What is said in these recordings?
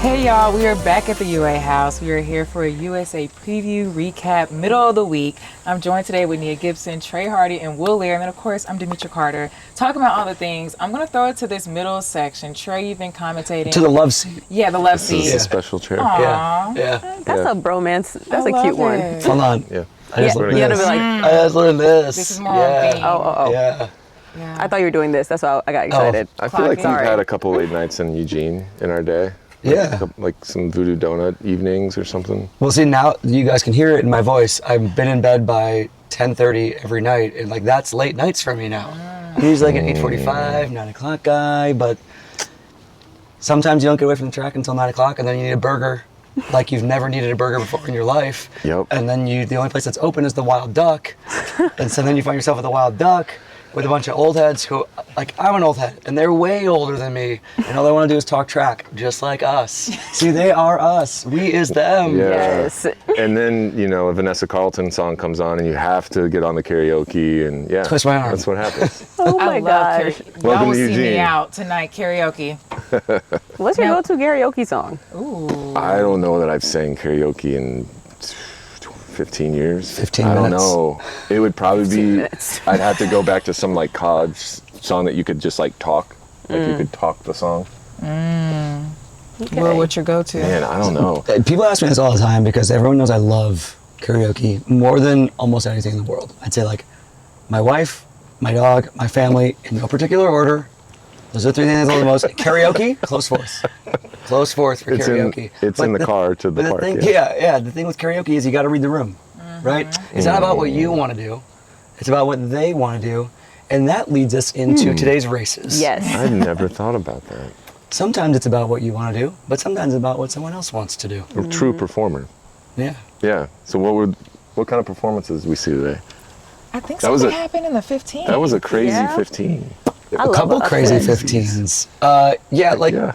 Hey y'all, we are back at the UA house. We are here for a USA preview recap, middle of the week. I'm joined today with Nia Gibson, Trey Hardy, and Will Lear. And then of course, I'm Demetra Carter, talking about all the things. I'm going to throw it to this middle section. Trey, you've been commentating. To the love seat. Yeah, the love This seat. is a special chair. Aww. Yeah. That's a bromance. That's a cute one. Hold on. Yeah. I just Yeah, learned you gotta this. be like, I just learned this. This is more on theme. oh. Yeah. Yeah. I thought you were doing this. That's why I got excited. I feel like we've Sorry. had a couple late nights in Eugene in our day. Yeah. Like some voodoo donut evenings or something. Well, see, now you guys can hear it in my voice. I've been in bed by 10:30 every night, and like that's late nights for me now. I'm usually like an 8:45, 9 o'clock guy, but sometimes you don't get away from the track until 9 o'clock, and then you need a burger like you've never needed a burger before in your life. Yep. And then the only place that's open is the Wild Duck, and so then you find yourself at the Wild Duck with a bunch of old heads who, like, I'm an old head, and they're way older than me, and all they want to do is talk track, just like us. See, they are us. We is them. Yeah. Yes. And then, a Vanessa Carlton song comes on and you have to get on the karaoke and yeah. Twist my arm. That's what happens. Oh I my love God. karaoke. Welcome Y'all will to see me Eugene. out tonight, karaoke. What's your Now- go-to karaoke song? Ooh. I don't know that I've sang karaoke in 15 years. 15 I don't minutes. know. It would probably 15 be, minutes. I'd have to go back to some like college song that you could just like talk. Like you could talk the song. Okay. Will, what's your go-to? Man, I don't know. People ask me this all the time because everyone knows I love karaoke more than almost anything in the world. I'd say like my wife, my dog, my family, in no particular order. Those are three things I love the most. Karaoke, close fourth. Close fourth for karaoke. It's in the car to the but park. thing, Yeah. The thing with karaoke is you got to read the room, right? It's not about what you want to do. It's about what they want to do. And that leads us into today's races. Yes. I've never thought about that. Sometimes it's about what you want to do, but sometimes it's about what someone else wants to do. A true performer. Yeah. Yeah. So what kind of performances we see today? I think That was something a- happened in the 15. That was a crazy Yeah. 15. I A love couple it. crazy Okay. 15s. Yeah.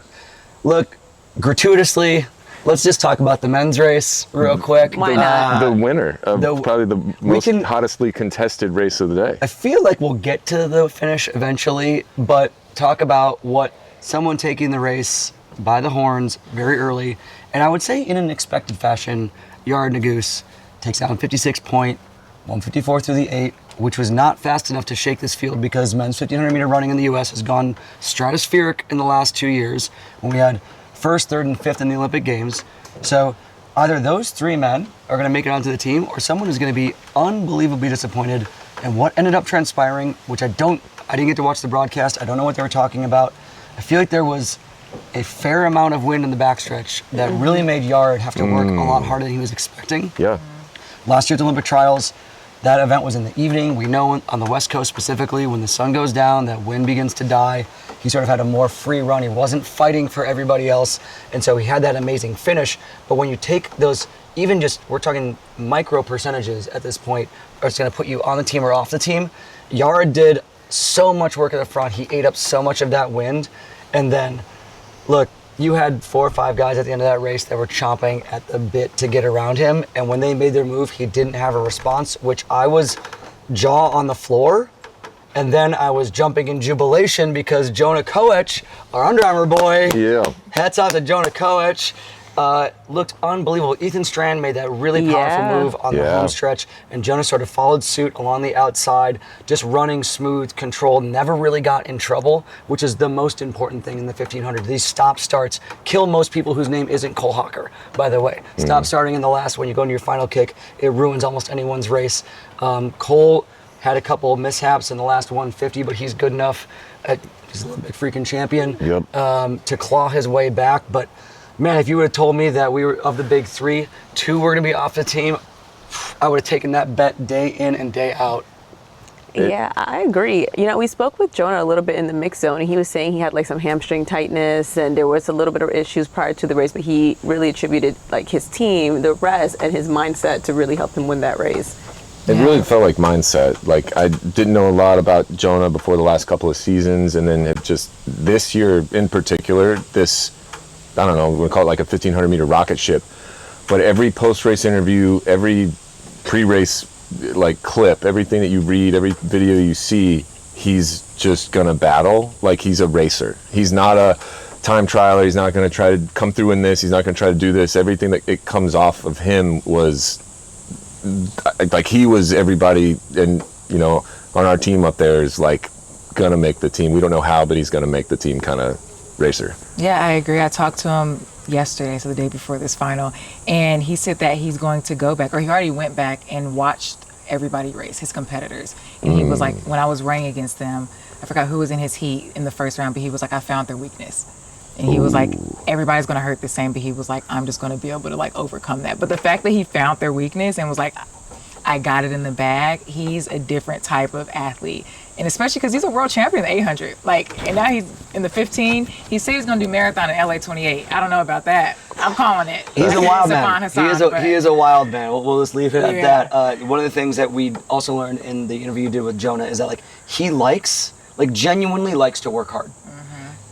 Look, gratuitously, let's just talk about the men's race real quick. Why not? The winner of probably the most can- hottestly contested race of the day. I feel like we'll get to the finish eventually, but talk about what someone taking the race by the horns very early, and I would say in an expected fashion, Yard Nagoose takes down 56 point, 154 through the 8, which was not fast enough to shake this field because men's 1500 meter running in the US has gone stratospheric in the last 2 years when we had first, third, and fifth in the Olympic Games. So either those three men are going to make it onto the team or someone is going to be unbelievably disappointed. And what ended up transpiring, which I didn't get to watch the broadcast, I don't know what they were talking about. I feel like there was a fair amount of wind in the backstretch that really made Yard have to work a lot harder than he was expecting. Yeah. Last year's Olympic trials, that event was in the evening. We know on the West Coast specifically, when the sun goes down, that wind begins to die. He sort of had a more free run. He wasn't fighting for everybody else. And so he had that amazing finish. But when you take those, even just, we're talking micro percentages at this point, or it's going to put you on the team or off the team. Yard did so much work at the front. He ate up so much of that wind. And then, look, you had 4 or 5 guys at the end of that race that were chomping at the bit to get around him. And when they made their move, he didn't have a response, which I was jaw on the floor. And then I was jumping in jubilation because Jonah Koech, our Under Armour boy, Yeah. hats off to Jonah Koech, looked unbelievable. Ethan Strand made that really powerful Yeah. move on the Yeah. home stretch, and Jonah sort of followed suit along the outside, just running smooth, controlled, never really got in trouble, which is the most important thing in the 1500. These stop starts kill most people whose name isn't Cole Hawker, by the way. Stop starting in the last when you go into your final kick, it ruins almost anyone's race. Cole had a couple of mishaps in the last 150, but he's good enough, he's a Olympic freaking champion, to claw his way back. But man, if you would have told me that we were, of the big three, 2 were going to be off the team, I would have taken that bet day in and day out. Yeah, I agree. We spoke with Jonah a little bit in the mix zone, and he was saying he had like some hamstring tightness, and there was a little bit of issues prior to the race, but he really attributed like his team, the rest, and his mindset to really help him win that race. It really felt like mindset. Like I didn't know a lot about Jonah before the last couple of seasons, and then it just this year in particular, this, I don't know, we're gonna call it like a 1500 meter rocket ship. But every post-race interview, every pre-race like clip, everything that you read, every video you see, he's just gonna battle like he's a racer. He's not a time trialer. He's not going to try to come through in this. He's not going to try to do this. Everything that it comes off of him was like he was everybody, and you know, on our team up there is like gonna make the team. We don't know how, but he's gonna make the team kind of racer. Yeah, I agree. I talked to him yesterday, so the day before this final, and he said that he's going to go back, or he already went back and watched everybody race, his competitors. And he was like, when I was running against them, I forgot who was in his heat in the first round, but he was like, I found their weakness. And he was like, everybody's going to hurt the same, but he was like, I'm just going to be able to like overcome that. But the fact that he found their weakness and was like, I got it in the bag, he's a different type of athlete. And especially because he's a world champion in the 800. Like, and now he's in the 15. He said he's going to do marathon in LA 28. I don't know about that. I'm calling it. He's a wild man. Hassan, he is a wild man. We'll just leave it at that. One of the things that we also learned in the interview you did with Jonah is that like he genuinely likes to work hard.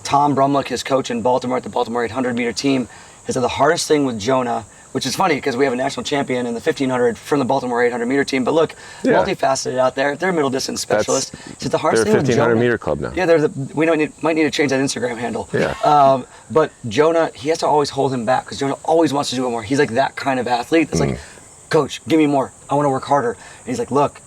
Tom Brumlick, his coach in Baltimore at the Baltimore 800 meter team, has said the hardest thing with Jonah, which is funny because we have a national champion in the 1500 from the Baltimore 800 meter team, but look, multifaceted out there. They're a middle distance specialist. So the hardest thing with Jonah, 1500 meter club now. Yeah, we might need to change that Instagram handle. Yeah. But Jonah, he has to always hold him back because Jonah always wants to do it more. He's like that kind of athlete that's like, coach, give me more. I want to work harder. And he's like, look,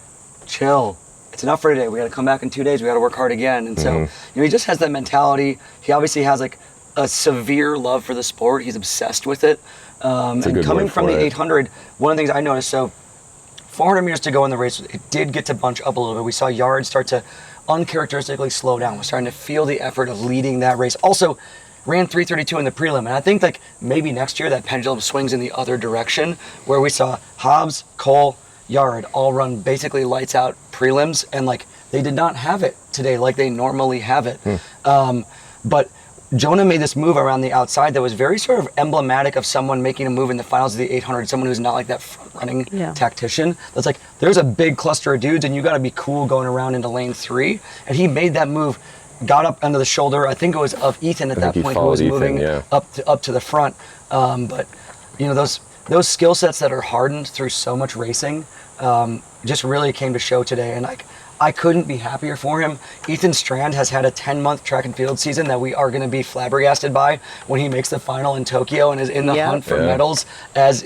chill. It's enough for today. We got to come back in 2 days. We got to work hard again. And so, you know, he just has that mentality. He obviously has like a severe love for the sport. He's obsessed with it. And coming from the 800, one of the things I noticed, so 400 meters to go in the race, it did get to bunch up a little bit. We saw yards start to uncharacteristically slow down. We're starting to feel the effort of leading that race. Also, ran 3:32 in the prelim. And I think like maybe next year that pendulum swings in the other direction where we saw Hobbs, Cole, Yard all run basically lights out prelims, and like they did not have it today like they normally have it. But Jonah made this move around the outside that was very sort of emblematic of someone making a move in the finals of the 800, someone who's not like that front-running tactician. That's like, there's a big cluster of dudes and you got to be cool going around into lane 3. And he made that move, got up under the shoulder, I think it was of Ethan at that point, who was moving up to the front. But, you know, those skill sets that are hardened through so much racing just really came to show today. And like, I couldn't be happier for him. Ethan Strand has had a 10-month track and field season that we are going to be flabbergasted by when he makes the final in Tokyo and is in the hunt for medals, as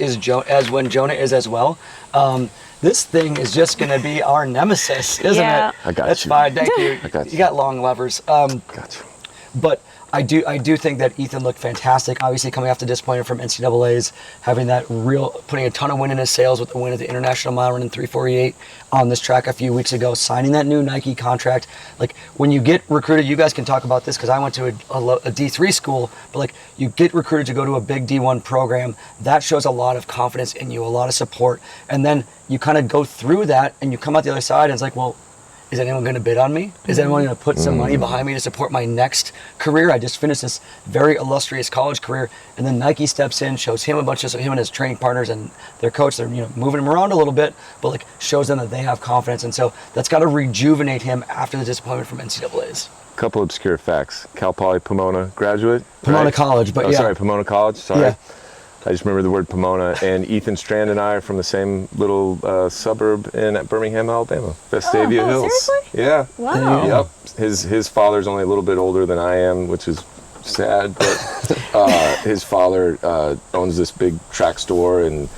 when Jonah is as well. This thing is just going to be our nemesis, isn't it? I got That's you. fine, thank you. I got you. You got long levers. Got you. But I do think that Ethan looked fantastic. Obviously, coming off the disappointment from NCAA's, having that putting a ton of wind in his sails with the win at the International Mile Run in 3:48 on this track a few weeks ago, signing that new Nike contract. Like when you get recruited, you guys can talk about this because I went to a D3 school, but like you get recruited to go to a big D1 program, that shows a lot of confidence in you, a lot of support, and then you kind of go through that and you come out the other side and it's like, well, is anyone going to bid on me? Is anyone going to put some money behind me to support my next career? I just finished this very illustrious college career, and then Nike steps in, shows him him and his training partners and their coach. They're moving him around a little bit, but like shows them that they have confidence, and so that's got to rejuvenate him after the disappointment from NCAA's. Couple obscure facts. Cal Poly Pomona graduate. Pomona College, but sorry, Pomona College. Sorry. Yeah. I just remember the word Pomona, and Ethan Strand and I are from the same little suburb in Birmingham, Alabama, Vestavia Hills. Seriously? Yeah. Wow. Yep. His father's only a little bit older than I am, which is sad, but his father owns this big track store and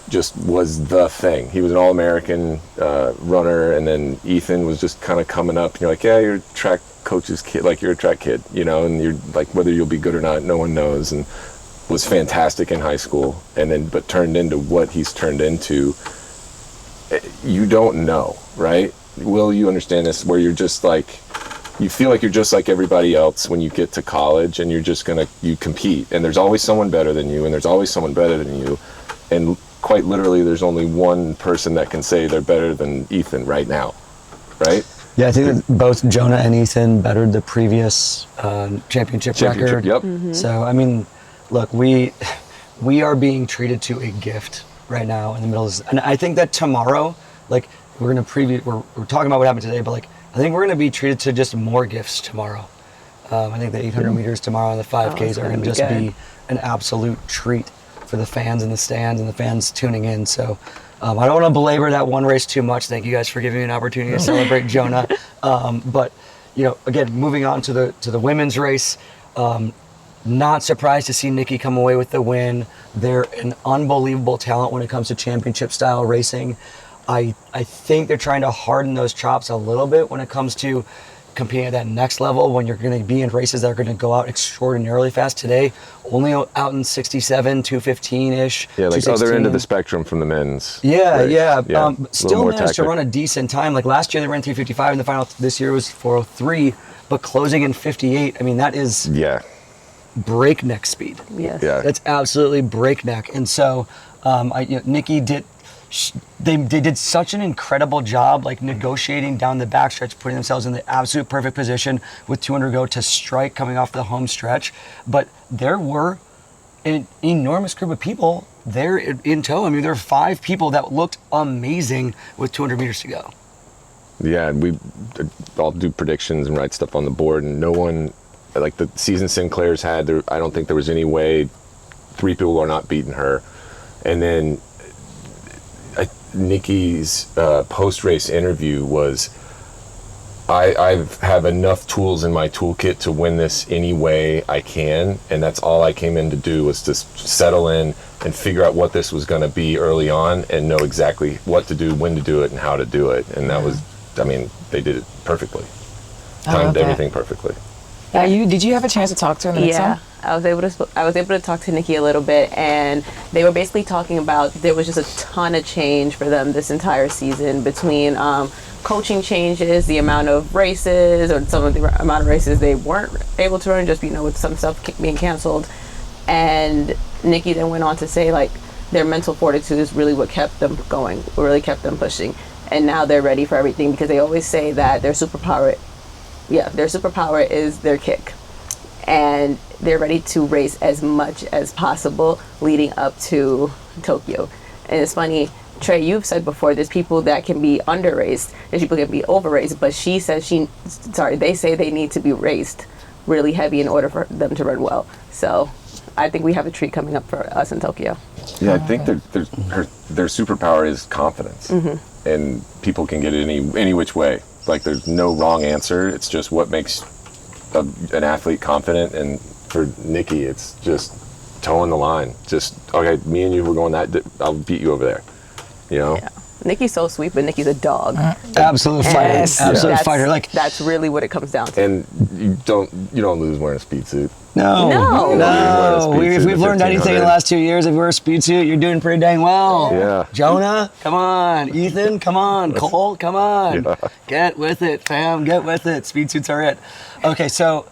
just was the thing. He was an All-American runner, and then Ethan was just kind of coming up, and you're like, yeah, you're a track coach's kid, like you're a track kid, and you're like, whether you'll be good or not, no one knows, and was fantastic in high school, and then but turned into what he's turned into. You don't know, right? Will you understand this? Where you're just like, you feel like you're just like everybody else when you get to college, and you're just you compete, and there's always someone better than you, and there's always someone better than you, and quite literally, there's only one person that can say they're better than Ethan right now, right? Yeah, I think that both Jonah and Ethan bettered the previous championship record. Yep. So I mean, look, we are being treated to a gift right now in the middle of this. And I think that tomorrow, like we're going to preview, we're talking about what happened today, but like I think we're going to be treated to just more gifts tomorrow. I think the 800 meters tomorrow and the 5Ks are going to just be an absolute treat for the fans in the stands and the fans tuning in. So I don't want to belabor that one race too much. Thank you guys for giving me an opportunity to celebrate Jonah. But again, moving on to the women's race, Not surprised to see Nikki come away with the win. They're an unbelievable talent when it comes to championship style racing. I think they're trying to harden those chops a little bit when it comes to competing at that next level, when you're going to be in races that are going to go out extraordinarily fast. Today, only out in 67, 215-ish. Yeah, like other end of the spectrum from the men's. Yeah, race. yeah. Still managed tactic. to run a decent time. Like last year, they ran 355 in the final. This year was 403, but closing in 58. I mean, that is breakneck speed. Yes. Yeah. That's absolutely breakneck. And so, Nikki did. They did such an incredible job, like negotiating down the backstretch, putting themselves in the absolute perfect position with 200 to go to strike coming off the home stretch. But there were an enormous group of people there in tow. I mean, there were 5 people that looked amazing with 200 meters to go. Yeah, we all do predictions and write stuff on the board, and no one, like the season Sinclair's had, I don't think there was any way 3 people are not beating her. And then Nikki's post-race interview was, I have enough tools in my toolkit to win this any way I can, and that's all I came in to do, was to settle in and figure out what this was going to be early on and know exactly what to do, when to do it, and how to do it. And that was, I mean, they did it perfectly. Timed everything perfectly. Yeah, did you have a chance to talk to her in the mix zone? I was able to talk to Nikki a little bit, and they were basically talking about there was just a ton of change for them this entire season between coaching changes, the amount of races, or some of the amount of races they weren't able to run, just with some stuff being canceled. And Nikki then went on to say, like, their mental fortitude is really what kept them going, what really kept them pushing, and now they're ready for everything, because they always say that their superpower is their kick, and they're ready to race as much as possible leading up to Tokyo. And it's funny, Trey, you've said before, there's people that can be under raced, there's people that can be over raced, but they say they need to be raced really heavy in order for them to run well. So I think we have a treat coming up for us in Tokyo. Yeah, I think their superpower is confidence, and people can get it any which way. Like, there's no wrong answer. It's just what makes an athlete confident. And for Nikki, it's just towing the line. Just, okay, me and you, we're going I'll beat you over there. You know? Yeah. Nikki's so sweet, but Nikki's a dog. Absolute fighter. Yes. Absolute fighter. Like, that's really what it comes down to. And you don't lose wearing a speed suit. No. We've learned anything in the last 2 years. If you wear a speed suit, you're doing pretty dang well. Yeah. Jonah, come on. Ethan, come on. Cole, come on. Yeah. Get with it, fam. Get with it. Speed suits are it. Okay, so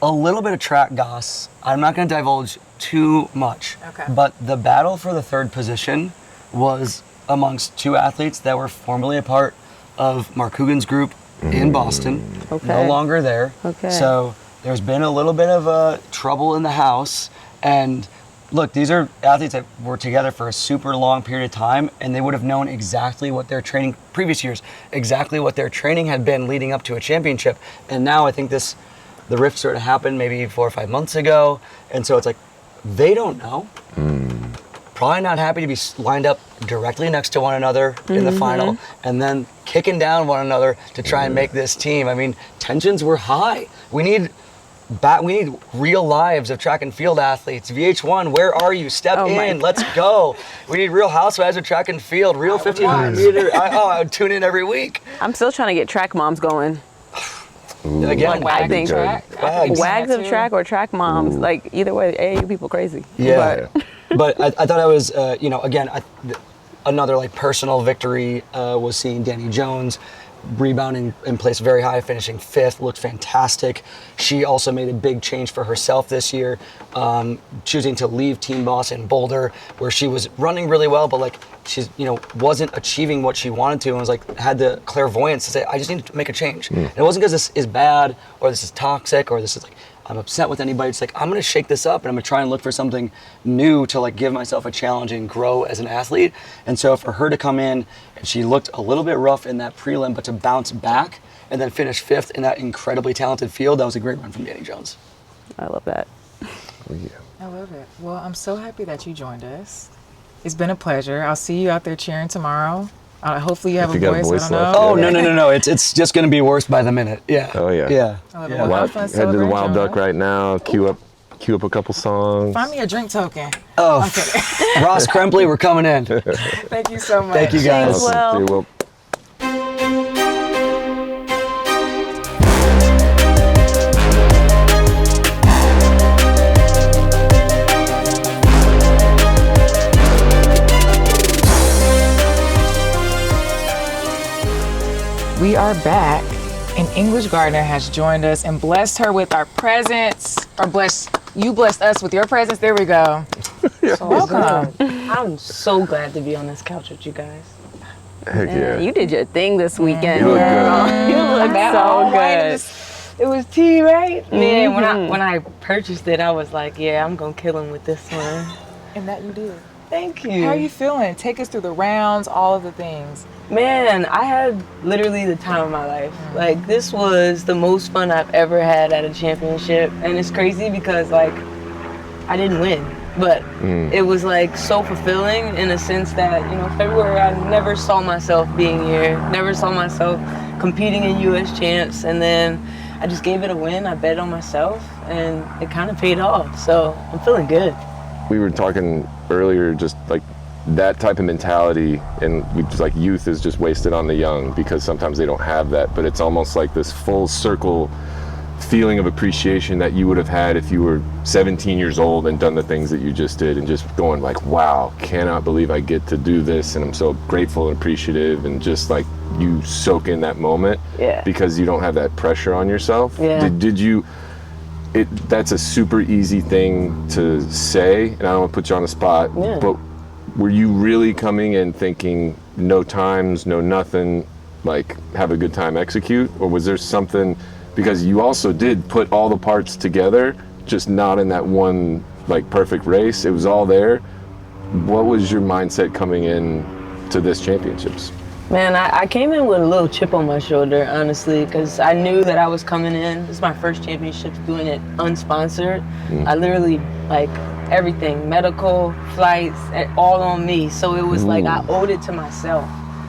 a little bit of track goss. I'm not going to divulge too much. Okay. But the battle for the 3rd position was amongst 2 athletes that were formerly a part of Mark Coogan's group in Boston. Okay. No longer there. Okay. So there's been a little bit of trouble in the house. And look, these are athletes that were together for a super long period of time, and they would have known exactly what their training, previous years, exactly what their training had been leading up to a championship. And now I think the rift sort of happened maybe 4 or 5 months ago. And so it's like, they don't know. Probably not happy to be lined up directly next to one another in the final, and then kicking down one another to try and make this team. I mean, tensions were high. We need real lives of track and field athletes. VH1, where are you? Step in, let's go. We need Real Housewives of track and field, real 1500 meter. I would tune in every week. I'm still trying to get track moms going. Again, Wags of track. Wags of track or track moms. Like, either way, you people crazy. Yeah. But I thought I was, again, another like personal victory was seeing Danny Jones rebounding and placed very high, finishing 5th, looked fantastic. She also made a big change for herself this year, choosing to leave Team Boss in Boulder, where she was running really well, but like she's, wasn't achieving what she wanted to, and was like, had the clairvoyance to say, I just need to make a change. And it wasn't because this is bad, or this is toxic, or this is like, I'm upset with anybody. It's like, I'm going to shake this up and I'm going to try and look for something new to like give myself a challenge and grow as an athlete. And so for her to come in, and she looked a little bit rough in that prelim, but to bounce back and then finish 5th in that incredibly talented field, that was a great run from Danny Jones. I love that. I love it. Well, I'm so happy that you joined us. It's been a pleasure. I'll see you out there cheering tomorrow. Hopefully you have a voice. I don't know. Oh, no. It's just going to be worse by the minute. Yeah. Oh, yeah. Yeah. I love it. Well, Head to the Wild Duck right now. Queue up cue up a couple songs. Find me a drink token. Oh, Okay. Ross Crempley, we're coming in. Thank you so much. Thank you, guys. Thanks, Will. See you, Will. We are back, and English Gardner has joined us and blessed her with our presents, or you blessed us with your presents. There we go. So welcome. I'm so glad to be on this couch with you guys. Heck yeah. You did your thing this weekend. You look girl. good. You look That so all white good. is- It was tea, right? Man, when I purchased it, I was like, yeah, I'm gonna kill him with this one. And that you did. Thank you. How are you feeling? Take us through the rounds, all of the things. Man, I had literally the time of my life. Like, this was the most fun I've ever had at a championship. And it's crazy because, like, I didn't win. But it was, like, so fulfilling in a sense that, you know, February, I never saw myself being here. Never saw myself competing in U.S. Champs. And then I just gave it a win. I bet on myself. And it kind of paid off. So I'm feeling good. We were talking earlier, just like that type of mentality, and we just like youth is just wasted on the young because sometimes they don't have that, but it's almost like this full circle feeling of appreciation that you would have had if you were 17 years old and done the things that you just did, and just going like, wow, cannot believe I get to do this, and I'm so grateful and appreciative, and just like you soak in that moment because you don't have that pressure on yourself. Did you that's a super easy thing to say, and I don't want to put you on the spot, but were you really coming in thinking no times, no nothing, like have a good time, execute? Or was there something, because you also did put all the parts together, just not in that one like perfect race, it was all there. What was your mindset coming in to this championships? Man, I came in with a little chip on my shoulder, honestly, because I knew that I was coming in. This is my first championship doing it unsponsored. I literally, like, everything, medical, flights, all on me. So it was like I owed it to myself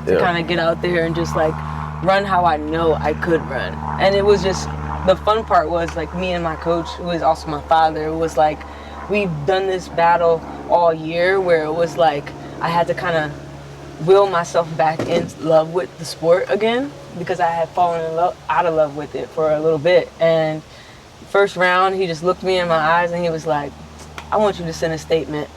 to kind of get out there and just, like, run how I know I could run. And it was just, the fun part was, like, me and my coach, who is also my father, it was like, we've done this battle all year where it was like I had to kind of will myself back in love with the sport again, because I had fallen out of love with it for a little bit. And first round, he just looked me in my eyes and he was like, I want you to send a statement.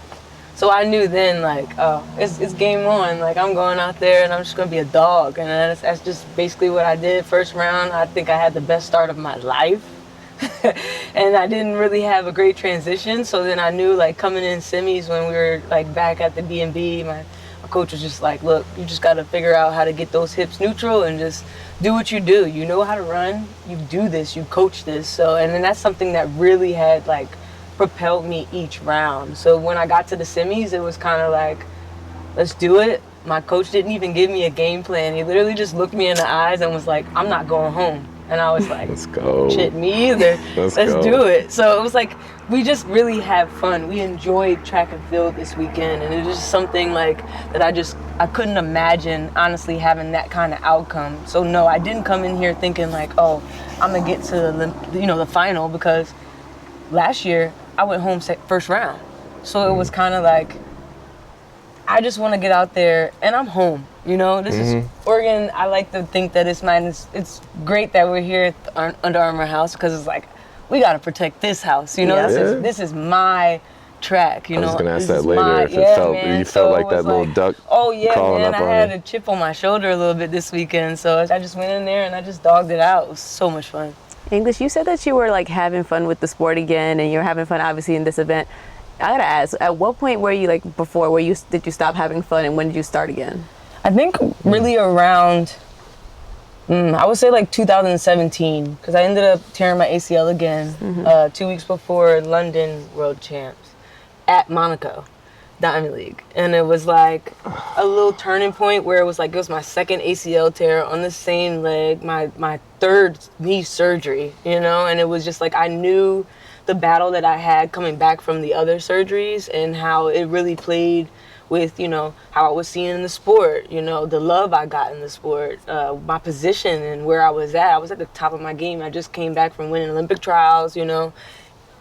So I knew then, like, oh, it's game on. Like, I'm going out there and I'm just gonna be a dog. And that's just basically what I did. First round, I think I had the best start of my life. And I didn't really have a great transition. So then I knew, like, coming in semis when we were, like, back at the B&B, my coach was just like, look, you just got to figure out how to get those hips neutral and just do what you do. You know how to run, you do this, you coach this. So, and then that's something that really had, like, propelled me each round. So when I got to the semis, it was kind of like, let's do it. My coach didn't even give me a game plan. He literally just looked me in the eyes and was like, I'm not going home. And I was like, let's go. Shit, me either. Let's do it. So it was like, we just really had fun. We enjoyed track and field this weekend, and it was just something like that I couldn't imagine, honestly, having that kind of outcome. So no, I didn't come in here thinking like, oh, I'm gonna get to the final, because last year I went home first round. So it was kind of like, I just want to get out there and I'm home. You know, this is Oregon. I like to think that it's great that we're here at the Under Armour house, because it's like, we got to protect this house. You know, this is my track. You know, I was gonna ask that later. If you felt like that little duck. Oh yeah, crawling man. up I on had you. a chip on my shoulder a little bit this weekend, so I just went in there and I just dogged it out. It was so much fun. English, you said that you were like having fun with the sport again, and you're having fun obviously in this event. I gotta ask, at what point were you like before? Did you stop having fun, and when did you start again? I think really around, I would say like 2017, because I ended up tearing my ACL again 2 weeks before London World Champs at Monaco, Diamond League. And it was like a little turning point where it was my second ACL tear on the same leg, my third knee surgery, you know? And it was just like, I knew the battle that I had coming back from the other surgeries and how it really played with, you know, how I was seen in the sport, you know, the love I got in the sport, my position and where I was at. I was at the top of my game. I just came back from winning Olympic trials, you know.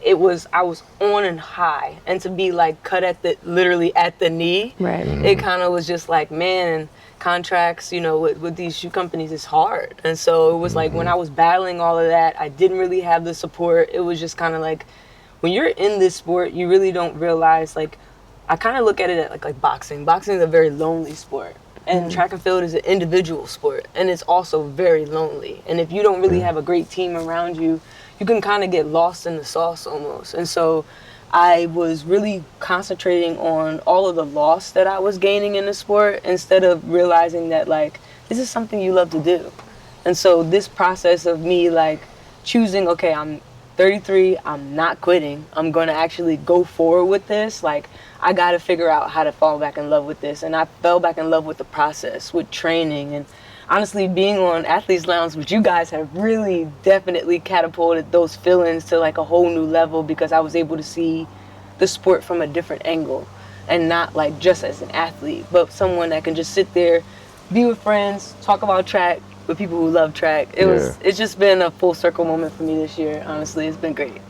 I was on and high, and to be like cut literally at the knee, Right. it kind of was just like, man, contracts, with these shoe companies is hard. And so it was like when I was battling all of that, I didn't really have the support. It was just kind of like, when you're in this sport, you really don't realize, like, I kind of look at it like boxing. Boxing is a very lonely sport. And track and field is an individual sport, and it's also very lonely. And if you don't really have a great team around you, you can kind of get lost in the sauce almost. And so I was really concentrating on all of the loss that I was gaining in the sport instead of realizing that, like, this is something you love to do. And so this process of me, like, choosing, okay, I'm 33, I'm not quitting, I'm going to actually go forward with this, like, I got to figure out how to fall back in love with this. And I fell back in love with the process, with training. And honestly, being on Athletes Lounge, which you guys have really definitely catapulted those feelings to like a whole new level, because I was able to see the sport from a different angle, and not like just as an athlete, but someone that can just sit there, be with friends, talk about track with people who love track. It's just been a full circle moment for me this year. Honestly, it's been great.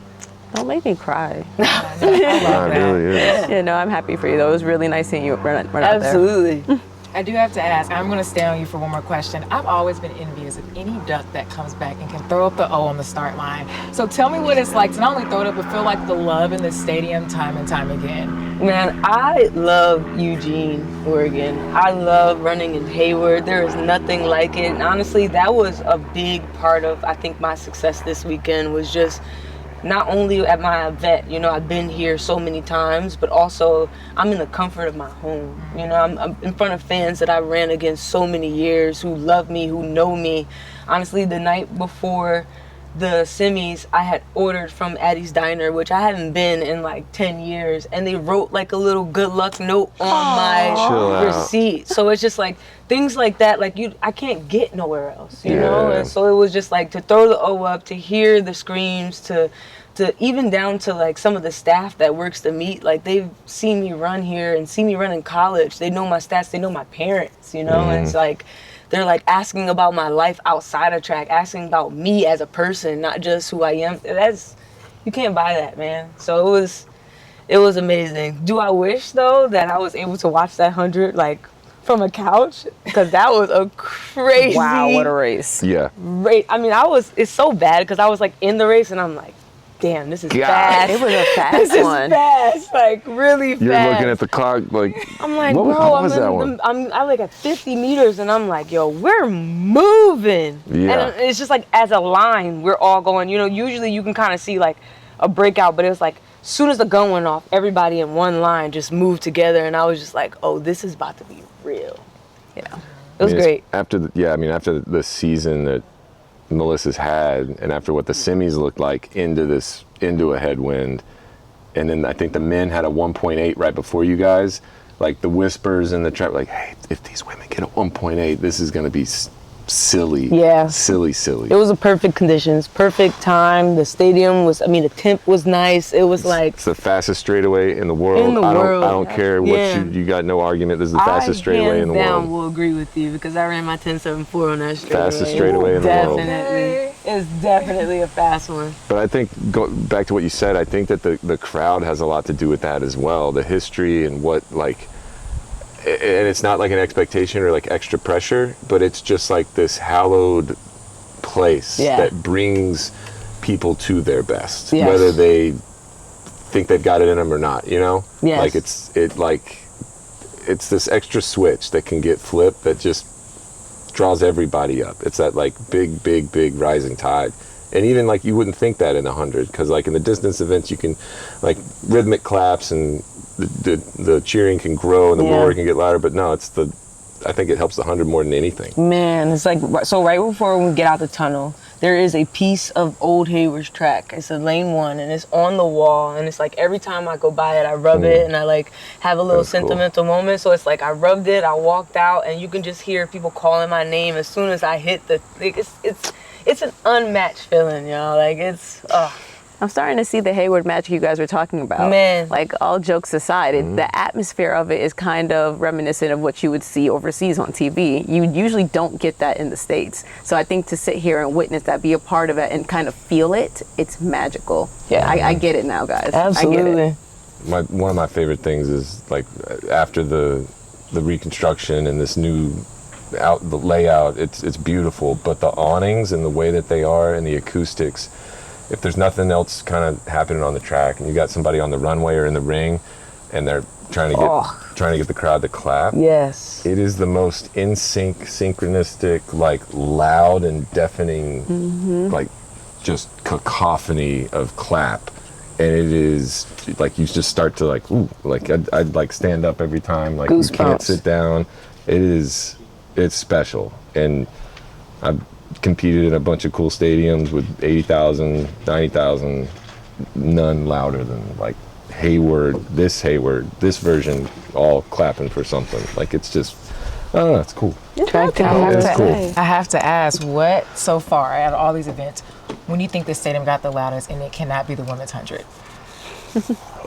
Don't make me cry. I love that. Really is. Yeah, no, I'm happy for you. Though it was really nice seeing you run out there. Absolutely. I do have to ask, I'm going to stay on you for one more question. I've always been envious of any duck that comes back and can throw up the O on the start line. So tell me what it's like to not only throw it up, but feel like the love in the stadium time and time again. Man, I love Eugene, Oregon. I love running in Hayward. There is nothing like it. And honestly, that was a big part of, I think, my success this weekend, was just not only at my vet, I've been here so many times, but also I'm in the comfort of my home. I'm in front of fans that I ran against so many years, who love me, who know me. Honestly, the night before the semis, I had ordered from Addie's Diner, which I hadn't been in like 10 years, and they wrote like a little good luck note on my receipt. So it's just like things like that, like I can't get nowhere else, you know? And so it was just like to throw the O up, to hear the screams, to even down to like some of the staff that works the meet, like they've seen me run here and see me run in college. They know my stats, they know my parents, and it's like, they're like asking about my life outside of track, asking about me as a person, not just who I am. You can't buy that, man. So it was amazing. Do I wish though that I was able to watch that 100 like from a couch? Because that was a crazy. Wow, what a race. Yeah. Race. I mean, it's so bad because I was like in the race and I'm like, damn, this is fast. It was a fast this is one. fast, like really fast. You're looking at the clock like, I'm like, what was that one? I'm like at 50 meters and I'm like, yo, we're moving. Yeah. And it's just like as a line, we're all going, usually you can kind of see like a breakout, but it was like, as soon as the gun went off, everybody in one line just moved together. And I was just like, oh, this is about to be real. Yeah. It was great. After the season that Melissa's had, and after what the semis looked like into a headwind, and then I think the men had a 1.8 right before you guys, like the whispers in the trap, like, hey, if these women get a 1.8, this is going to be silly. Yeah. Silly. It was a perfect conditions, perfect time. The stadium was, the temp was nice. It was like, it's the fastest straightaway in the world. I don't care what you got, no argument. This is the fastest straightaway in the world. I hands down will agree with you because I ran my 10.74 on that straightaway. Fastest straightaway in the world. Definitely. It's definitely a fast one. But I think, back to what you said, I think that the crowd has a lot to do with that as well. The history and what, like, and it's not like an expectation or like extra pressure, but it's just like this hallowed place that brings people to their best, whether they think they've got it in them or not, Yes. Like it's this extra switch that can get flipped that just draws everybody up. It's that like big rising tide. And even like you wouldn't think that in 100, because like in the distance events you can like rhythmic claps and the cheering can grow and the roar can get louder, but no, I think it helps the 100 more than anything. Man, it's like, so right before we get out the tunnel, there is a piece of old Hayward's track. It's a lane 1 and it's on the wall, and it's like every time I go by it, I rub it and I like have a little sentimental moment. So it's like I rubbed it, I walked out, and you can just hear people calling my name as soon as I hit it's an unmatched feeling, y'all. Like it's I'm starting to see the Hayward magic you guys were talking about. Man. Like, all jokes aside, the atmosphere of it is kind of reminiscent of what you would see overseas on TV. You usually don't get that in the States. So I think to sit here and witness that, be a part of it, and kind of feel it, it's magical. Yeah. I get it now, guys. Absolutely. I get it. One of my favorite things is like after the reconstruction and this new the layout, it's beautiful, but the awnings and the way that they are and the acoustics, if there's nothing else kind of happening on the track and you got somebody on the runway or in the ring and they're trying to get the crowd to clap, Yes. it is the most in sync, synchronistic, like loud and deafening, like just cacophony of clap. And it is like you just start to like, ooh, like I'd like stand up every time, like you can't Goosebumps. sit down. It's special. And I've competed in a bunch of cool stadiums with 80,000, 90,000, none louder than like Hayward, this version, all clapping for something. Like it's just, oh, it's cool. I have to ask, what so far out of all these events, when you think the stadium got the loudest, and it cannot be the women's 100?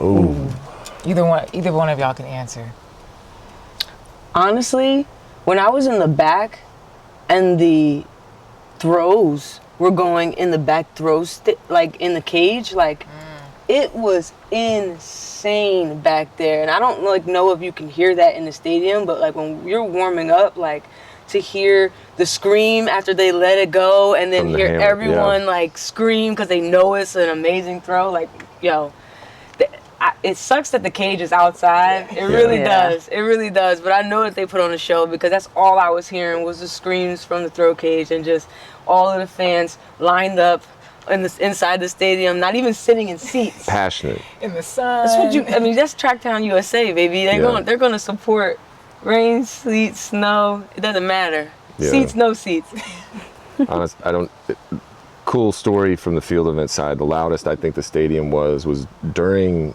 Oh, Either one of y'all can answer. Honestly, when I was in the back and the throws were going in the back throws, like in the cage, like it was insane back there. And I don't like know if you can hear that in the stadium, but like when you're warming up, like to hear the scream after they let it go and then hear everyone like scream because they know it's an amazing throw, like, yo, it sucks that the cage is outside. It really does. It really does. But I know that they put on a show because that's all I was hearing was the screams from the throw cage and just all of the fans lined up inside the stadium, not even sitting in seats. passionate. In the sun. That's Tracktown USA, baby. They're going to support rain, sleet, snow. It doesn't matter. Yeah. Seats, no seats. Honest, cool story from the field event side. The loudest I think the stadium was during,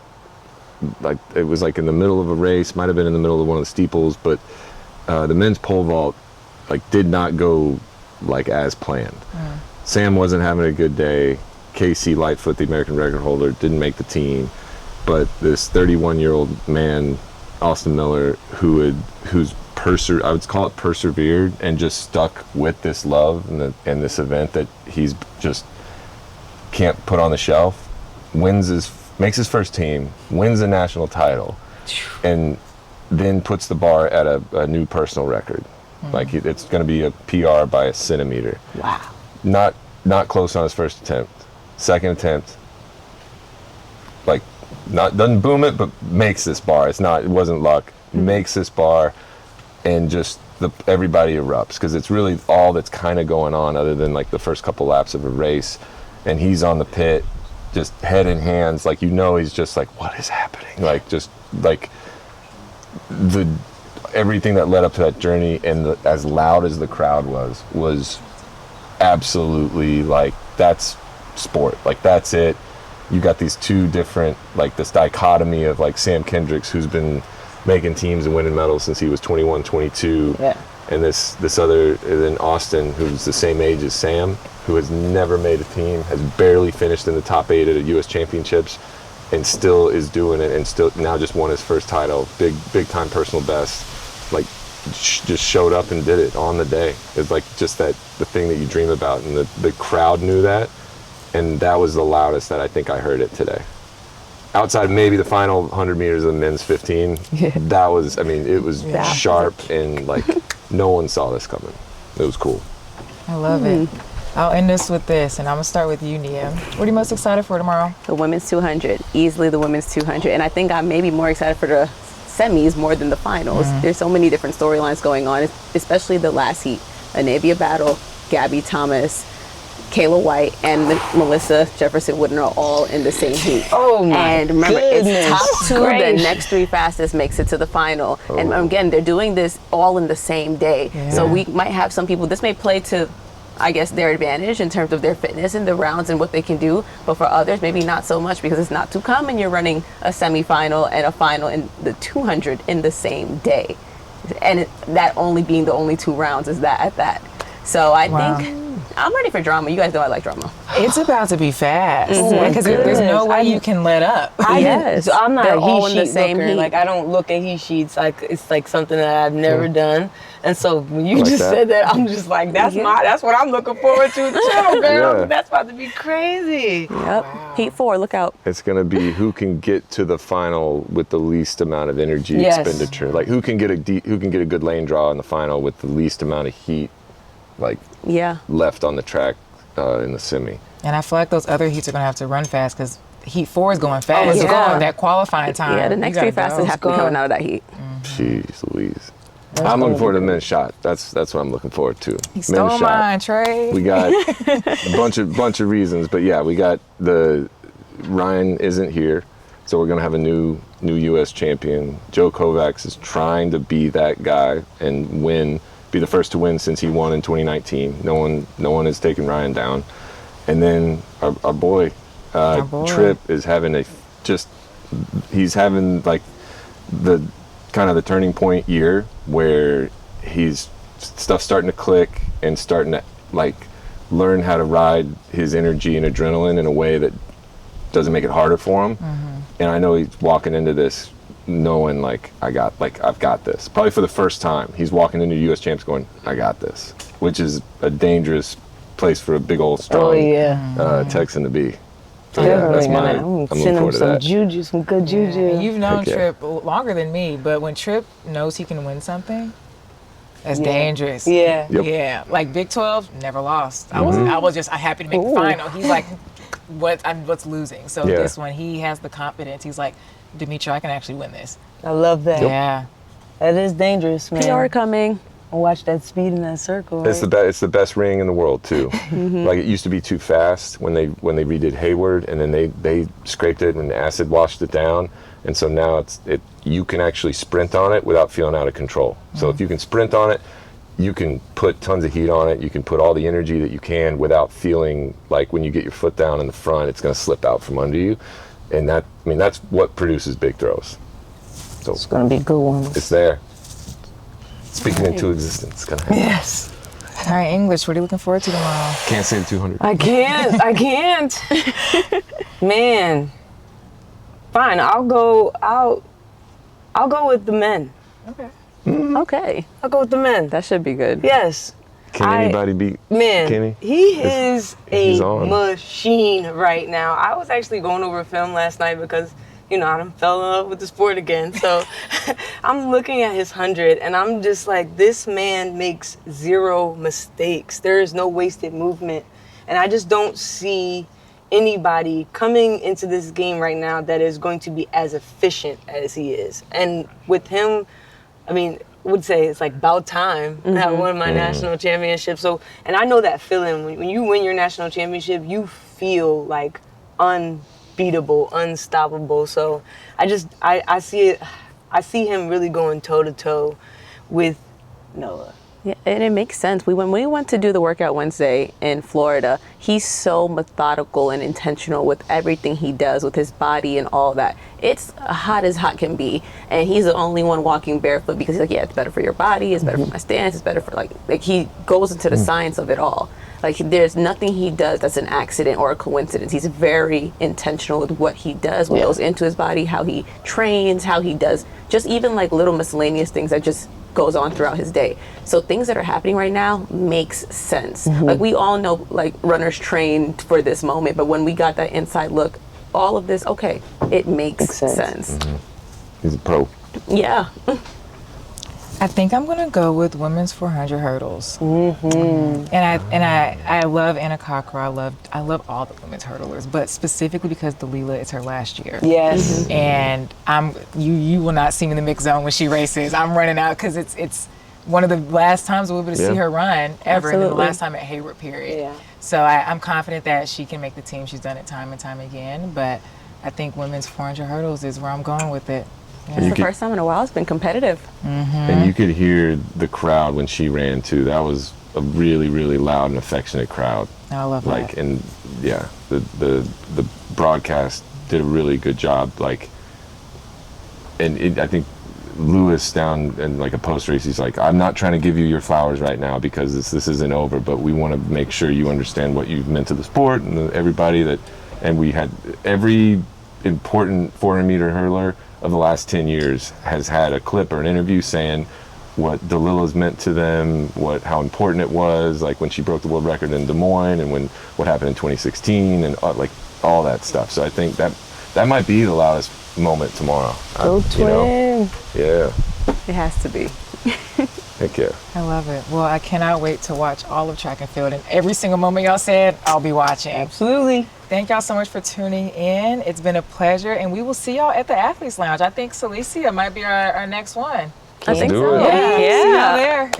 like, it was like in the middle of a race, might have been in the middle of one of the steeples, but the men's pole vault like did not go like as planned. Sam wasn't having a good day. Casey Lightfoot, the American record holder, didn't make the team, but this 31-year-old man, Austin Miller, who's I would call it persevered and just stuck with this love and this event that he's just can't put on the shelf, makes his first team, wins a national title, and then puts the bar at a new personal record. Like it's going to be a PR by a centimeter. Wow. Not close on his first attempt. Second attempt, like doesn't boom it, but makes this bar. It wasn't luck. Makes this bar, and just everybody erupts because it's really all that's kind of going on other than like the first couple laps of a race, and he's on the pit, just head in hands, like he's just like, what is happening? Like just like everything that led up to that journey and as loud as the crowd was absolutely like, that's sport, like that's it. You got these two different, like this dichotomy of like Sam Kendricks, who's been making teams and winning medals since he was 21, 22. Yeah. And this other, and then Austin, who's the same age as Sam, who has never made a team, has barely finished in the top 8 at the US Championships, and still is doing it, and still now just won his first title, big time personal best. Like just showed up and did it on the day. It's like just the thing that you dream about, and the crowd knew that, and that was the loudest that I think I heard it today. Outside maybe the final 100 meters of the men's 15, that was, it was sharp, and like no one saw this coming. It was cool. I love it. I'll end this with this, and I'm gonna start with you, Nia. What are you most excited for tomorrow? The women's 200, easily the women's 200, and I think I'm maybe more excited for the semis more than the finals. There's so many different storylines going on, especially the last heat. Anavia Battle, Gabby Thomas, Kayla White, and Melissa Jefferson Wooden are all in the same heat. Oh my And remember, goodness. it's top 2, Great. the next 3 fastest makes it to the final. And again, they're doing this all in the same day. So we might have some people, this may play to, I guess, their advantage in terms of their fitness and the rounds and what they can do. But for others, maybe not so much, because it's not too common you're running a semifinal and a final in the 200 in the same day. And that only being the only 2 rounds is that at that. So I think I'm ready for drama. You guys know I like drama. It's about to be fast because Okay. there's no way you can let up. Yes. I'm not They're a all heat in the sheet same looker. heat. Like I don't look at heat sheets. Like it's like something that I've never done. And so when you Like just that. said that, I'm just like, that's what I'm looking forward to. Chill, girl. Yeah. That's about to be crazy. Yep. Heat 4, look out. It's going to be who can get to the final with the least amount of energy Yes. expenditure. Like who can get a good lane draw in the final with the least amount of heat, like Yeah. left on the track in the semi. And I feel like those other heats are going to have to run fast because Heat 4 is going fast. yeah. It's going that qualifying time. Yeah, the You next gotta three fastest go. have to be coming out of that heat. Jeez Louise. I'm looking forward to the men's shot. That's what I'm looking forward to. He stole mine, Trey. We got a bunch of reasons, but yeah, we got Ryan isn't here, so we're gonna have a new U.S. champion. Joe Kovacs is trying to be that guy and be the first to win since he won in 2019. No one has taken Ryan down. And then our boy, Tripp is having he's having like the kind of the turning point year where stuff's starting to click and starting to like learn how to ride his energy and adrenaline in a way that doesn't make it harder for him. And I know he's walking into this knowing I've got this. Probably for the first time, he's walking into US Champs going, I got this, which is a dangerous place for a big old strong Texan to be. So yeah, that's mine. I'm looking send him forward to some that. juju, some good juju. And you've known Heck yeah. Tripp longer than me, but when Tripp knows he can win something, that's dangerous. Yeah. Yep. Yeah, like Big 12, never lost. I was just happy to make the final. He's like, what's losing? So Yeah. this one, he has the confidence. He's like, Demetri, I can actually win this. I love that. Yeah. That is dangerous, man. PR coming. Watch that speed in that circle. It's the best ring in the world too. Like it used to be too fast when they redid Hayward, and then they scraped it and acid washed it down, and so now you can actually sprint on it without feeling out of control. So if you can sprint on it, you can put tons of heat on it. You can put all the energy that you can without feeling like when you get your foot down in the front, it's going to slip out from under you, and that's what produces big throws. So It's gonna be a good one. it's there. Speaking into existence, it's gonna happen. Yes. All right, English, what are you looking forward to tomorrow? Can't say 200. I can't. Man. Fine, I'll go with the men. Okay. Okay. I'll go with the men. That should be good. Yes. Can anybody beat Man, Kenny? he is he's a on. machine right now. I was actually going over film last night because, I done fell in love with the sport again. So I'm looking at his 100 and I'm just like, this man makes zero mistakes. There is no wasted movement. And I just don't see anybody coming into this game right now that is going to be as efficient as he is. And with him, I would say it's like about time that I won my national championship. So, and I know that feeling when you win your national championship, you feel like unbeatable, unstoppable. So I see it. I see him really going toe to toe with Noah. Yeah, and it makes sense. When we went to do the workout Wednesday in Florida, he's so methodical and intentional with everything he does with his body and all that. It's hot as hot can be, and he's the only one walking barefoot because he's like, yeah, it's better for your body, it's better for my stance, it's better for like he goes into the science of it all. Like there's nothing he does that's an accident or a coincidence. He's very intentional with what he does, what goes into his body, how he trains, how he does just even like little miscellaneous things that just goes on throughout his day. So things that are happening right now makes sense. Like we all know like runners train for this moment, but when we got that inside look, all of this, okay, it makes sense. He's a pro. Yeah. I think I'm gonna go with women's 400 hurdles. And I love Anna Cocker. I love all the women's hurdlers, but specifically because Delilah is her last year. Yes. And you will not see me in the mix zone when she races. I'm running out because it's one of the last times we'll be able to see her run ever, and then the Absolutely. last time at Hayward, period. Yeah. So I'm confident that she can make the team. She's done it time and time again, but I think women's 400 hurdles is where I'm going with it. It's the first time in a while it's been competitive. And you could hear the crowd when she ran too. That was a really, really loud and affectionate crowd. I love Like, that. and yeah, the broadcast did a really good job. Like, and I think Lewis down in like a post race, he's like, I'm not trying to give you your flowers right now because this isn't over, but we want to make sure you understand what you've meant to the sport and everybody that, and we had every important 400-meter hurler of the last 10 years has had a clip or an interview saying what Dalila's meant to them, how important it was, like when she broke the world record in Des Moines and what happened in 2016 and like all that stuff. So I think that might be the loudest moment tomorrow. Go twin. Yeah. It has to be. Heck yeah. I love it. Well, I cannot wait to watch all of track and field, and every single moment y'all said, I'll be watching. Absolutely. Thank y'all so much for tuning in. It's been a pleasure, and we will see y'all at the Athletes Lounge. I think Celicia might be our next one. I think do so. it. Yeah. See y'all Yeah. there.